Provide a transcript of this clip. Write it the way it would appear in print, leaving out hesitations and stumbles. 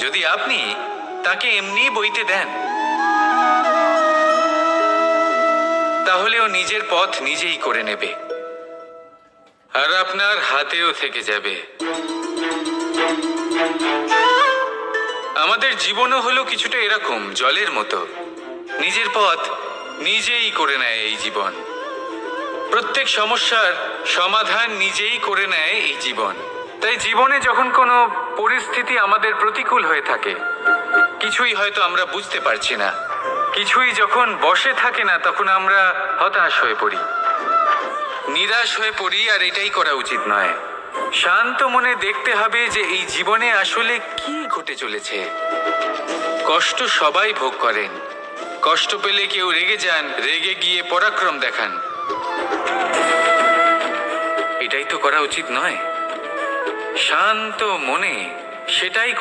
যদি আপনি তাকে এমনি বইতে দেন, তাহলে ও নিজের পথ নিজেই করে নেবে, আর আপনার হাতেও থেকে যাবে। আমাদের জীবনও হলো কিছুটা এরকম, জলের মতো। নিজের পথ নিজেই করে নেয় এই জীবন। প্রত্যেক সমস্যার সমাধান নিজেই করে নেয় এই জীবন। তাই জীবনে যখন কোনো পরিস্থিতি আমাদের প্রতিকূল হয়ে থাকে, কিছুই হয়তো আমরা বুঝতে পারছি না, কিছুই যখন বসে থাকে না, তখন আমরা হতাশ হয়ে পড়ি, নিরাশ হয়ে পড়ি, আর এটাই করা উচিত নয়। শান্ত মনে দেখতে হবে যে এই জীবনে আসলে কি ঘটে চলেছে। কষ্ট সবাই ভোগ করেন, কষ্ট পেলে কেউ রেগে যান, রেগে গিয়ে পরাক্রম দেখান। এটাই তো করা উচিত নয়। শান্ত মনে সেটাই